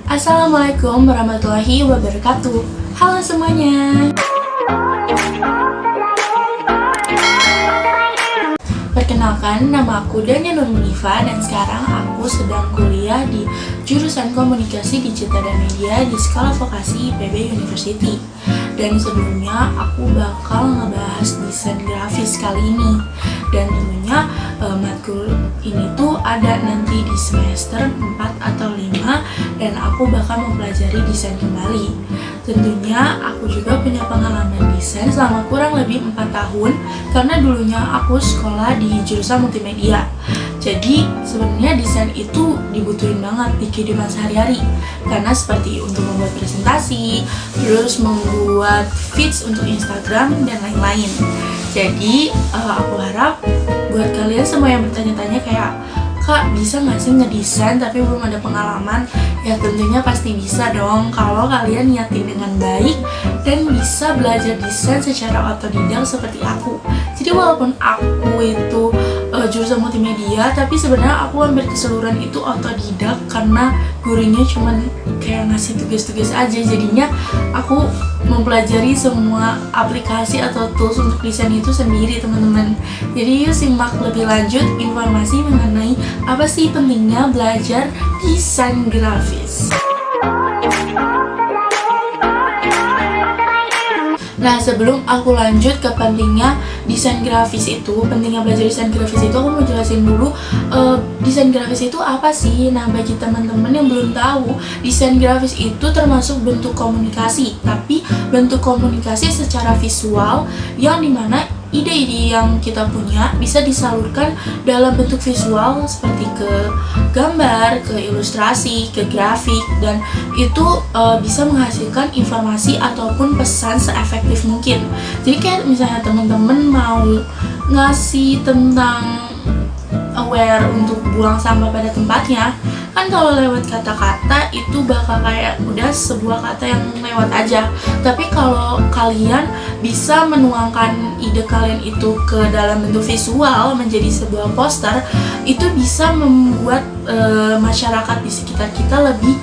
Assalamualaikum warahmatullahi wabarakatuh. Halo semuanya. Perkenalkan, nama aku Dania Nurmunifa dan sekarang aku sedang kuliah di jurusan Komunikasi Digital dan Media di Sekolah Vokasi IPB University. Dan sebelumnya aku bakal ngebahas desain grafis kali ini. Dan tentunya matkul ini tuh ada nanti di semester 4 atau 5 dan aku bakal mempelajari desain kembali. Tentunya aku juga punya pengalaman desain selama kurang lebih 4 tahun karena dulunya aku sekolah di jurusan multimedia. Jadi sebenarnya desain itu dibutuhin banget di kehidupan sehari-hari karena seperti untuk membuat presentasi, terus membuat feeds untuk Instagram dan lain-lain. Jadi aku harap buat kalian semua yang bertanya-tanya kayak, Kak, bisa nggak sih ngedesain tapi belum ada pengalaman? Ya tentunya pasti bisa dong kalau kalian niatin dengan baik dan bisa belajar desain secara otodidak seperti aku. Jadi walaupun aku itu jurusan multimedia, tapi sebenarnya aku hampir keseluruhan itu otodidak karena gurunya cuman kayak ngasih tugas-tugas aja. Jadinya aku mempelajari semua aplikasi atau tools untuk desain itu sendiri, teman-teman. Jadi yuk simak lebih lanjut informasi mengenai apa sih pentingnya belajar desain grafis. Nah, sebelum aku lanjut ke pentingnya desain grafis itu, pentingnya belajar desain grafis itu, aku mau jelasin dulu desain grafis itu apa sih. Nah, bagi teman-teman yang belum tahu, desain grafis itu termasuk bentuk komunikasi, tapi bentuk komunikasi secara visual yang dimana ide-ide yang kita punya bisa disalurkan dalam bentuk visual seperti ke gambar, ke ilustrasi, ke grafik, dan itu bisa menghasilkan informasi ataupun pesan seefektif mungkin. Jadi kayak misalnya teman-teman mau ngasih tentang aware untuk buang sampah pada tempatnya, kan kalau lewat kata-kata itu bakal kayak udah sebuah kata yang lewat aja. Tapi kalau kalian bisa menuangkan ide kalian itu ke dalam bentuk visual menjadi sebuah poster, itu bisa membuat masyarakat di sekitar kita lebih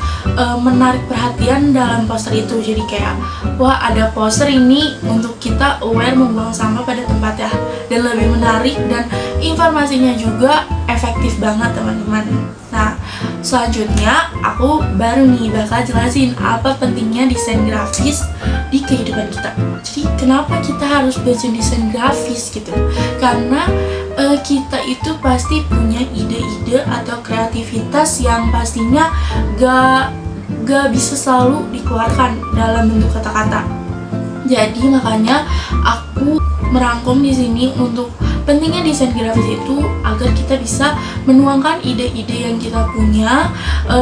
menarik perhatian dalam poster itu. Jadi kayak, wah, ada poster ini untuk kita aware membuang sampah pada tempatnya, dan lebih menarik dan informasinya juga efektif banget, teman-teman. Nah, selanjutnya aku baru nih bakal jelasin apa pentingnya desain grafis di kehidupan kita. Jadi kenapa kita harus belajar desain grafis gitu? Karena kita itu pasti punya ide-ide atau kreativitas yang pastinya gak bisa selalu dikeluarkan dalam bentuk kata-kata. Jadi makanya aku merangkum di sini untuk pentingnya desain grafis itu agar kita bisa menuangkan ide-ide yang kita punya,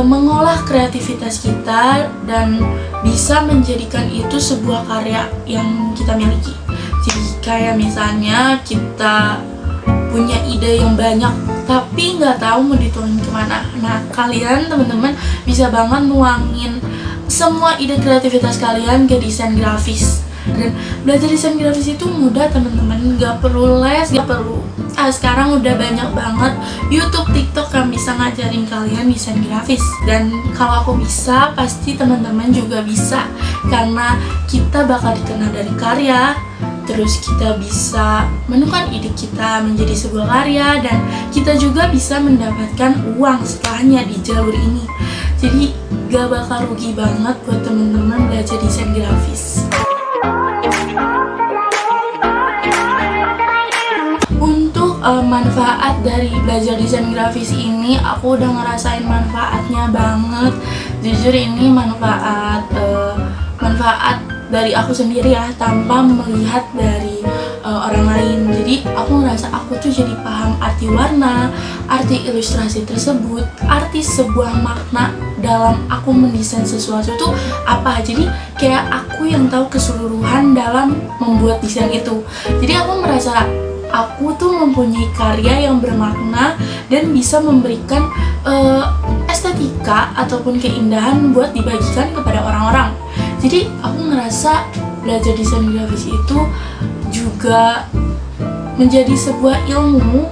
mengolah kreativitas kita, dan bisa menjadikan itu sebuah karya yang kita miliki. Jadi kayak misalnya kita punya ide yang banyak tapi nggak tahu mau dituangin kemana. Nah, kalian teman-teman bisa banget nuangin semua ide kreativitas kalian ke desain grafis. Dan belajar desain grafis itu mudah, teman-teman, nggak perlu les, nggak perlu sekarang udah banyak banget YouTube, TikTok yang bisa ngajarin kalian desain grafis. Dan kalau aku bisa, pasti teman-teman juga bisa, karena kita bakal dikenal dari karya, terus kita bisa menemukan ide kita menjadi sebuah karya, dan kita juga bisa mendapatkan uang setelahnya di jalur ini. Jadi gak bakal rugi banget buat teman-teman belajar desain grafis. Untuk manfaat dari belajar desain grafis ini, aku udah ngerasain manfaatnya banget. Jujur ini manfaat dari aku sendiri ya, tanpa melihat dari orang lain. Jadi aku ngerasa aku tuh jadi paham arti warna, arti ilustrasi tersebut, arti sebuah makna dalam aku mendesain sesuatu tuh apa. Jadi kayak aku yang tahu keseluruhan dalam membuat desain itu. Jadi aku merasa aku tuh mempunyai karya yang bermakna dan bisa memberikan estetika ataupun keindahan buat dibagikan kepada orang-orang. Jadi aku ngerasa belajar desain grafis itu juga menjadi sebuah ilmu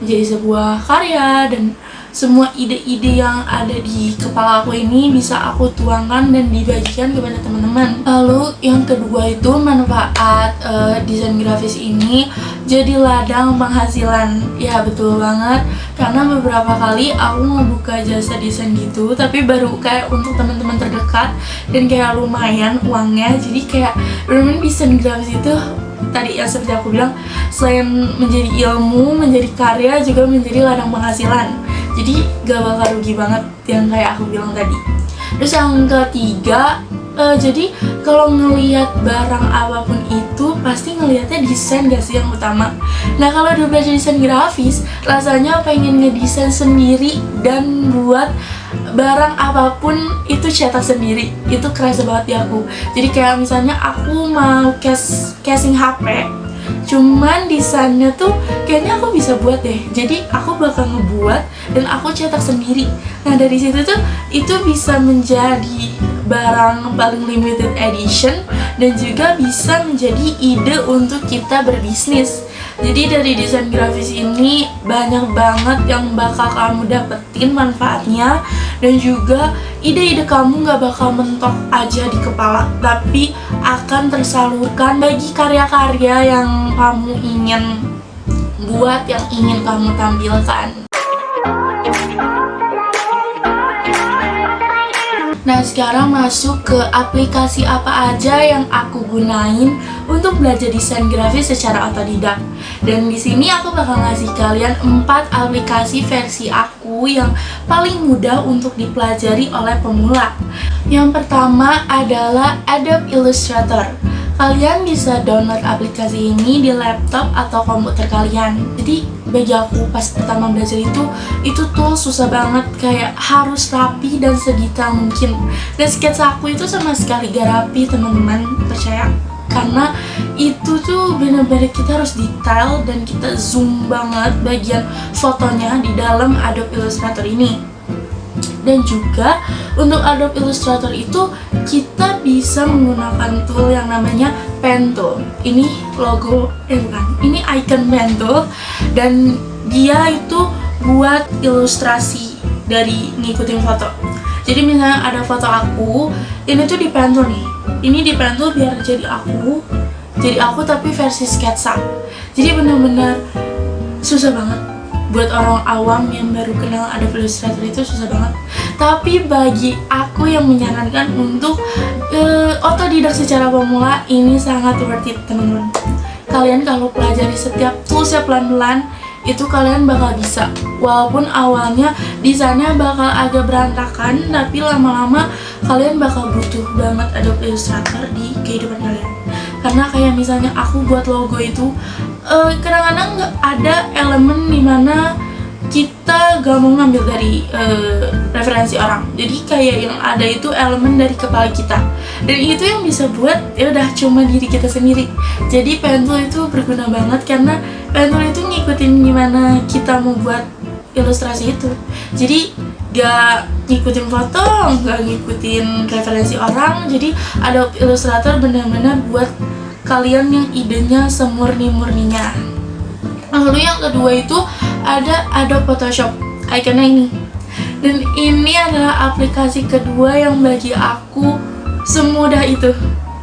menjadi sebuah karya, dan semua ide-ide yang ada di kepala aku ini bisa aku tuangkan dan dibagikan kepada teman-teman. Lalu yang kedua itu manfaat desain grafis ini jadi ladang penghasilan. Ya betul banget, karena beberapa kali aku ngebuka jasa desain gitu, tapi baru kayak untuk teman-teman terdekat dan kayak lumayan uangnya. Jadi kayak bener-bener desain grafis itu tadi yang seperti aku bilang, selain menjadi ilmu, menjadi karya, juga menjadi ladang penghasilan. Jadi gak bakal rugi banget yang kayak aku bilang tadi. Terus yang ketiga, jadi kalau ngelihat barang apapun itu pasti ngelihatnya desain gak sih yang utama. Nah kalau udah belajar desain grafis, rasanya pengen ngedesain sendiri dan buat barang apapun itu cetak sendiri. Itu kerasa banget di aku. Jadi kayak misalnya aku mau casing HP, cuman desainnya tuh kayaknya aku bisa buat deh. Jadi aku bakal ngebuat dan aku cetak sendiri. Nah dari situ tuh itu bisa menjadi barang paling limited edition dan juga bisa menjadi ide untuk kita berbisnis. Jadi dari desain grafis ini banyak banget yang bakal kamu dapetin manfaatnya, dan juga ide-ide kamu gak bakal mentok aja di kepala, tapi akan tersalurkan bagi karya-karya yang kamu ingin buat, yang ingin kamu tampilkan. Nah sekarang masuk ke aplikasi apa aja yang aku gunain untuk belajar desain grafis secara otodidak. Dan di sini aku bakal ngasih kalian 4 aplikasi versi aku yang paling mudah untuk dipelajari oleh pemula. Yang pertama adalah Adobe Illustrator. Kalian bisa download aplikasi ini di laptop atau komputer kalian. Jadi bagi aku pas pertama belajar itu tuh susah banget, kayak harus rapi dan sedetail mungkin. Dan sketsa aku itu sama sekali gak rapi teman-teman, percaya. Karena itu tuh bener-bener kita harus detail dan kita zoom banget bagian fotonya di dalam Adobe Illustrator ini. Dan juga untuk Adobe Illustrator itu kita bisa menggunakan tool yang namanya pen tool. Ini logo, bukan, ini icon pen tool, dan dia itu buat ilustrasi dari ngikutin foto. Jadi misalnya ada foto aku, ini tuh di pen tool nih. Ini di pen tool biar jadi aku tapi versi sketsa. Jadi bener-bener susah banget. Buat orang awam yang baru kenal Adobe Illustrator itu susah banget. Tapi bagi aku yang menyarankan untuk otodidak secara pemula, ini sangat worth it teman-teman. Kalian kalau pelajari setiap toolsnya pelan-pelan, itu kalian bakal bisa. Walaupun awalnya desainnya bakal agak berantakan, tapi lama-lama kalian bakal butuh banget Adobe Illustrator di kehidupan kalian. Karena kayak misalnya aku buat logo itu, kadang-kadang nggak ada elemen dimana kita gak mau ngambil dari referensi orang. Jadi kayak yang ada itu elemen dari kepala kita, dan itu yang bisa buat ya udah cuma diri kita sendiri. Jadi pen tool itu berguna banget karena pen tool itu ngikutin gimana kita mau buat ilustrasi itu. Jadi gak ngikutin foto, gak ngikutin referensi orang. Jadi Adobe Illustrator benar-benar buat kalian yang idenya semurni-murninya. Lalu yang kedua itu ada Adobe Photoshop, ikonnya ini. Dan ini adalah aplikasi kedua yang bagi aku semudah itu.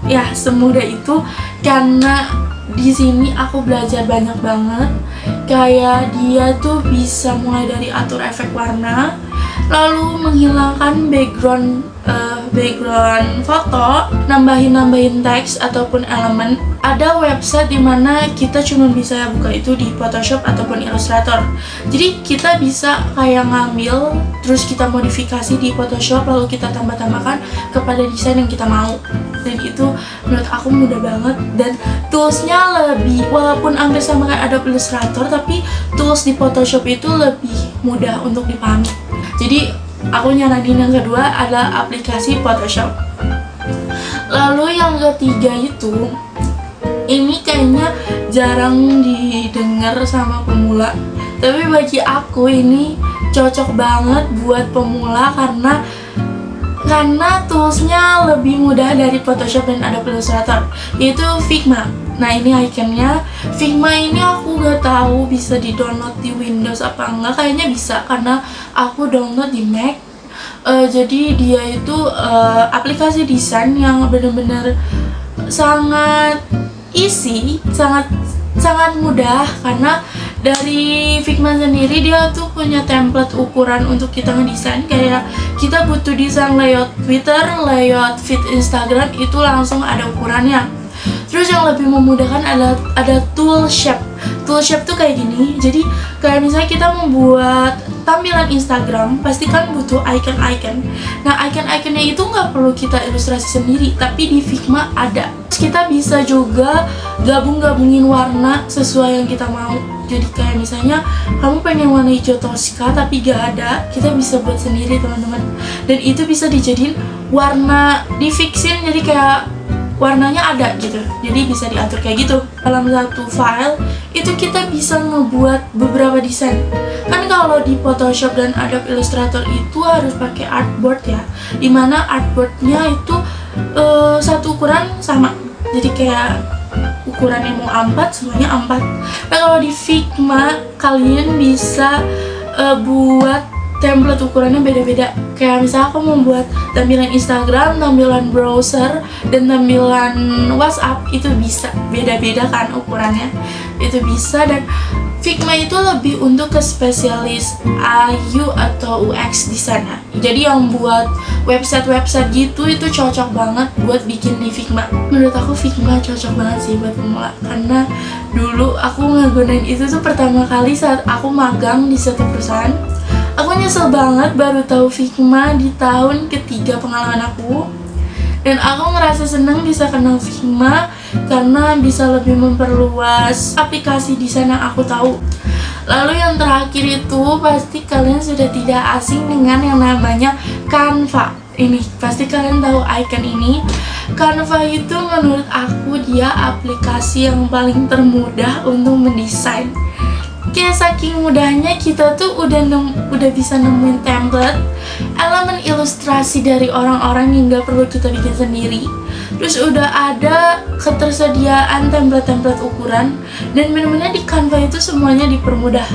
Ya, semudah itu karena di sini aku belajar banyak banget. Kayak dia tuh bisa mulai dari atur efek warna, lalu menghilangkan background foto, nambahin teks ataupun elemen. Ada website dimana kita cuma bisa buka itu di Photoshop ataupun Illustrator. Jadi kita bisa kayak ngambil, terus kita modifikasi di Photoshop, lalu kita tambah-tambahkan kepada desain yang kita mau. Dan itu menurut aku mudah banget, dan toolsnya lebih, walaupun hampir sama kayak Adobe Illustrator, tapi tools di Photoshop itu lebih mudah untuk dipahami. Jadi aku nyaranin yang kedua adalah aplikasi Photoshop. Lalu yang ketiga itu, ini kayaknya jarang didengar sama pemula, tapi bagi aku ini cocok banget buat pemula karena toolsnya lebih mudah dari Photoshop dan Adobe Illustrator, yaitu Figma. Nah ini iconnya. Figma ini aku gak tahu bisa di download di Windows apa enggak, kayaknya bisa karena aku download di Mac. Jadi dia itu aplikasi desain yang benar-benar sangat easy, sangat mudah, karena dari Figma sendiri dia tuh punya template ukuran untuk kita ngedesain. Kayak kita butuh desain layout Twitter, layout feed Instagram, itu langsung ada ukurannya. Terus yang lebih memudahkan ada tool shape. Tool shape tuh kayak gini. Jadi kayak misalnya kita membuat tampilan Instagram, pasti kan butuh icon-icon. Nah icon-iconnya itu nggak perlu kita ilustrasi sendiri, tapi di Figma ada. Terus kita bisa juga gabungin warna sesuai yang kita mau. Jadi kayak misalnya kamu pengen warna hijau Tosca tapi gak ada, kita bisa buat sendiri teman-teman. Dan itu bisa dijadiin warna, di-fixin jadi kayak warnanya ada gitu, jadi bisa diatur kayak gitu. Dalam satu file itu kita bisa ngebuat beberapa desain. Kan kalau di Photoshop dan Adobe Illustrator itu harus pakai artboard ya, dimana artboardnya itu satu ukuran sama, jadi kayak ukurannya mau A4 semuanya A4. Nah kalau di Figma kalian bisa buat template ukurannya beda-beda. Kayak misalnya aku membuat tampilan Instagram, tampilan browser, dan tampilan WhatsApp, itu bisa beda-beda kan ukurannya, itu bisa. Dan Figma itu lebih untuk ke spesialis UI atau UX di sana. Jadi yang buat website gitu itu cocok banget buat bikin di Figma. Menurut aku Figma cocok banget sih buat pemula, karena dulu aku ngegunain itu tuh pertama kali saat aku magang di satu perusahaan. Aku nyesel banget baru tahu Figma di tahun ketiga pengalaman aku. Dan aku ngerasa senang bisa kenal Figma karena bisa lebih memperluas aplikasi desain yang aku tahu. Lalu yang terakhir itu pasti kalian sudah tidak asing dengan yang namanya Canva. Ini pasti kalian tahu icon ini. Canva itu menurut aku dia aplikasi yang paling termudah untuk mendesain. Kayak saking mudahnya kita tuh udah bisa nemuin template, elemen ilustrasi dari orang-orang yang gak perlu kita bikin sendiri. Terus udah ada ketersediaan template-template ukuran, dan bener-bener di Canva itu semuanya dipermudah.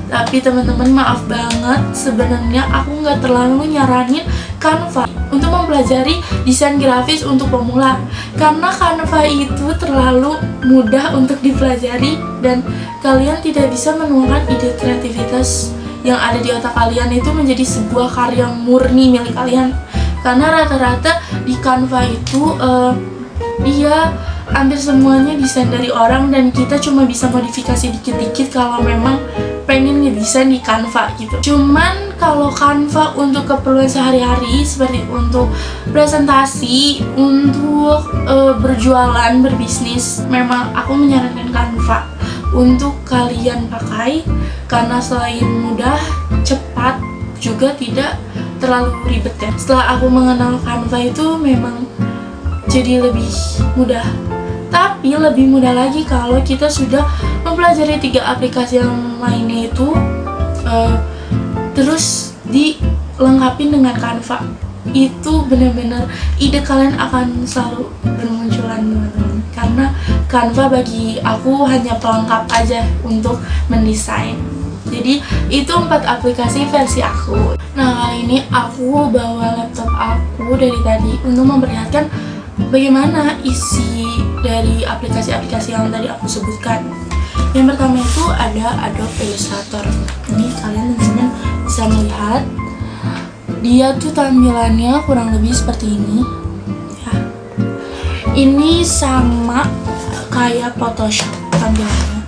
Tapi teman-teman maaf banget, sebenarnya aku nggak terlalu nyaranin Canva untuk mempelajari desain grafis untuk pemula, karena Canva itu terlalu mudah untuk dipelajari dan kalian tidak bisa menuangkan ide kreativitas yang ada di otak kalian itu menjadi sebuah karya murni milik kalian. Karena rata-rata di Canva itu dia hampir semuanya desain dari orang, dan kita cuma bisa modifikasi dikit-dikit kalau memang pengen ngedesain di Canva gitu. Cuman kalau Canva untuk keperluan sehari-hari seperti untuk presentasi, untuk berjualan, berbisnis, memang aku menyarankan Canva untuk kalian pakai, karena selain mudah, cepat, juga tidak terlalu ribet ya. Setelah aku mengenal Canva itu memang jadi lebih mudah. Tapi lebih mudah lagi kalau kita sudah mempelajari 3 aplikasi yang lainnya itu, terus dilengkapi dengan Canva. Itu benar-benar ide kalian akan selalu bermunculan teman-teman. Karena Canva bagi aku hanya pelengkap aja untuk mendesain. Jadi itu 4 aplikasi versi aku. Nah kali ini aku bawa laptop aku dari tadi untuk memperlihatkan bagaimana isi dari aplikasi-aplikasi yang tadi aku sebutkan. Yang pertama itu ada Adobe Illustrator. Ini kalian teman-teman bisa melihat, dia tuh tampilannya kurang lebih seperti ini ya. Ini sama kayak Photoshop tampilannya.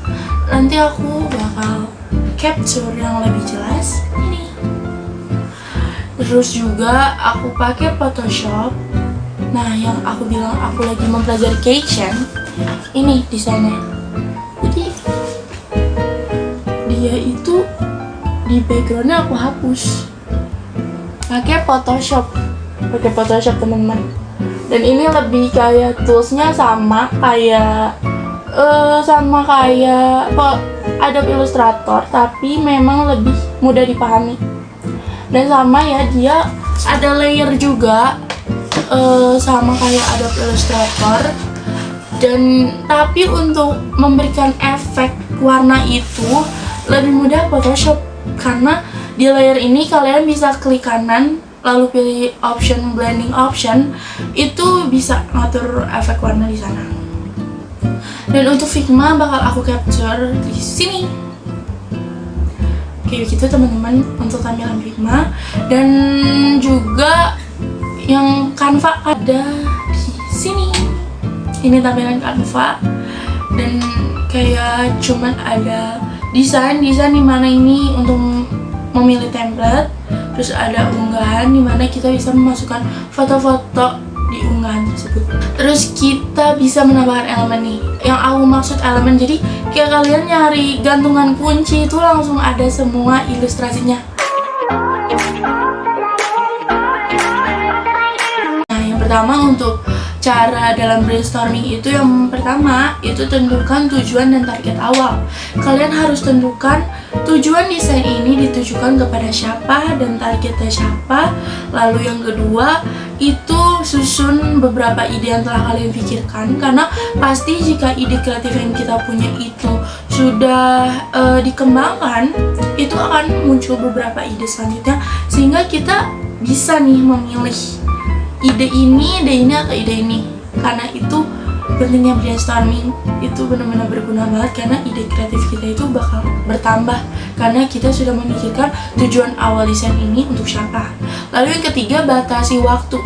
Nanti aku bakal capture yang lebih jelas ini. Terus juga aku pakai Photoshop. Nah, yang aku bilang aku lagi mempelajari Keychain, ini desainnya. Jadi dia itu di backgroundnya aku hapus pakai Photoshop teman-teman. Dan ini lebih kayak toolsnya sama kayak Adobe Illustrator, tapi memang lebih mudah dipahami. Dan sama ya, dia ada layer juga, sama kayak Adobe Illustrator. Dan tapi untuk memberikan efek warna itu lebih mudah Photoshop, karena di layer ini kalian bisa klik kanan lalu pilih option blending option, itu bisa ngatur efek warna di sana. Dan untuk Figma bakal aku capture di sini. Oke, begitu teman-teman untuk tampilan Figma. Dan juga yang Canva ada di sini. Ini tampilan Canva, dan kayak cuman ada desain di mana ini untuk memilih template, terus ada unggahan di mana kita bisa memasukkan foto-foto di unggahan tersebut. Terus kita bisa menambahkan elemen nih. Yang aku maksud elemen, jadi kayak kalian nyari gantungan kunci itu langsung ada semua ilustrasinya. Nah, yang pertama untuk cara dalam brainstorming itu, yang pertama itu tentukan tujuan dan target awal. Kalian harus tentukan tujuan desain ini ditujukan kepada siapa dan targetnya siapa. Lalu yang kedua itu susun beberapa ide yang telah kalian pikirkan, karena pasti jika ide kreatif yang kita punya itu sudah dikembangkan, itu akan muncul beberapa ide selanjutnya, sehingga kita bisa nih memilih ide ini atau ide ini. Karena itu pentingnya brainstorming itu benar-benar berguna banget, karena ide kreatif kita itu bakal bertambah karena kita sudah memikirkan tujuan awal desain ini untuk siapa. Lalu yang ketiga, batasi waktu.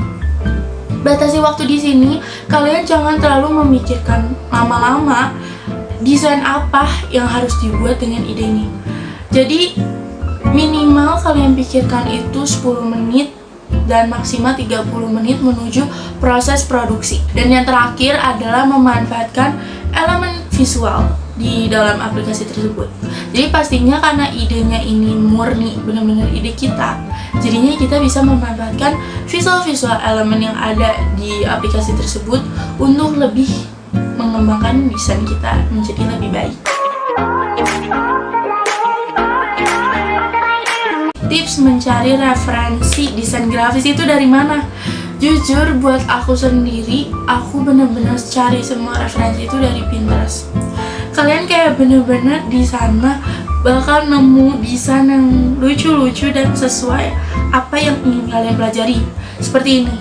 Batasi waktu di sini kalian jangan terlalu memikirkan lama-lama desain apa yang harus dibuat dengan ide ini. Jadi minimal kalian pikirkan itu 10 menit dan maksimal 30 menit menuju proses produksi. Dan yang terakhir adalah memanfaatkan elemen visual di dalam aplikasi tersebut. Jadi pastinya karena idenya ini murni benar-benar ide kita, jadinya kita bisa memanfaatkan visual elemen yang ada di aplikasi tersebut untuk lebih mengembangkan desain kita menjadi lebih baik. Tips mencari referensi desain grafis itu dari mana? Jujur buat aku sendiri, aku bener-bener cari semua referensi itu dari Pinterest. Kalian kayak bener-bener di sana bakal nemu desain yang lucu-lucu dan sesuai apa yang ingin kalian pelajari. Seperti ini.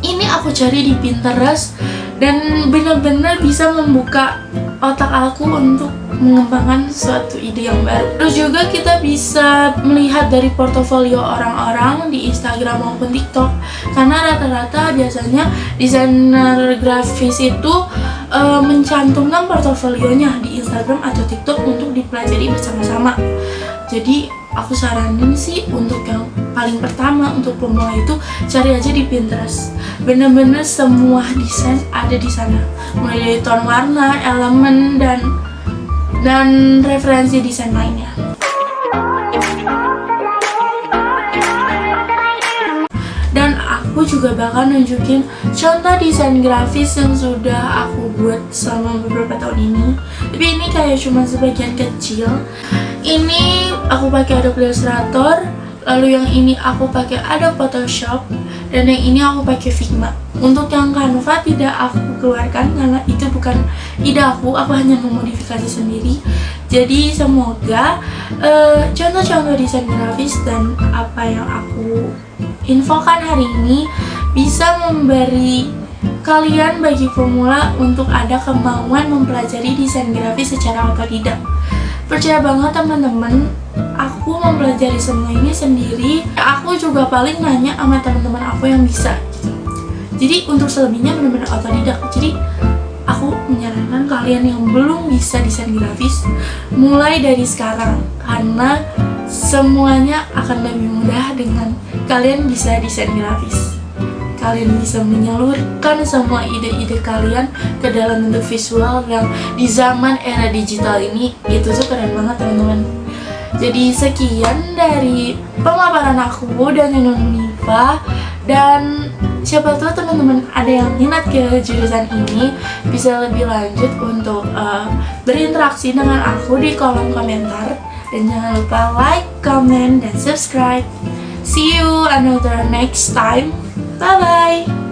Ini aku cari di Pinterest dan bener-bener bisa membuka otak aku untuk mengembangkan suatu ide yang baru. Terus juga kita bisa melihat dari portofolio orang-orang di Instagram maupun TikTok, karena rata-rata biasanya desainer grafis itu mencantumkan portofolionya di Instagram atau TikTok untuk dipelajari bersama-sama. Jadi aku saranin sih untuk yang paling pertama untuk pemula itu cari aja di Pinterest. Bener-bener semua desain ada di sana, mulai dari tone warna, elemen, dan referensi desain lainnya. Dan aku juga bakal nunjukin contoh desain grafis yang sudah aku buat selama beberapa tahun ini. Tapi ini kayak cuma sebagian kecil. Ini aku pakai Adobe Illustrator, lalu yang ini aku pakai Adobe Photoshop, dan yang ini aku pakai Figma. Untuk yang Canva tidak aku keluarkan karena itu bukan ide aku hanya memodifikasi sendiri. Jadi semoga contoh-contoh desain grafis dan apa yang aku infokan hari ini bisa memberi kalian bagi pemula untuk ada kemauan mempelajari desain grafis secara otodidak. Percaya banget teman-teman, aku mempelajari semua ini sendiri. Aku juga paling nanya sama teman-teman aku yang bisa gitu. Jadi untuk selebihnya benar-benar otodidak. Jadi aku menyarankan kalian yang belum bisa desain grafis mulai dari sekarang, karena semuanya akan lebih mudah dengan kalian bisa desain grafis. Kalian bisa menyalurkan semua ide-ide kalian ke dalam bentuk visual yang di zaman era digital ini itu tuh keren banget teman-teman. Jadi sekian dari pemaparan aku dan Unifa, dan siapa tahu teman-teman ada yang minat ke jurusan ini bisa lebih lanjut untuk berinteraksi dengan aku di kolom komentar, dan jangan lupa like, comment, dan subscribe. See you another next time. Bye bye.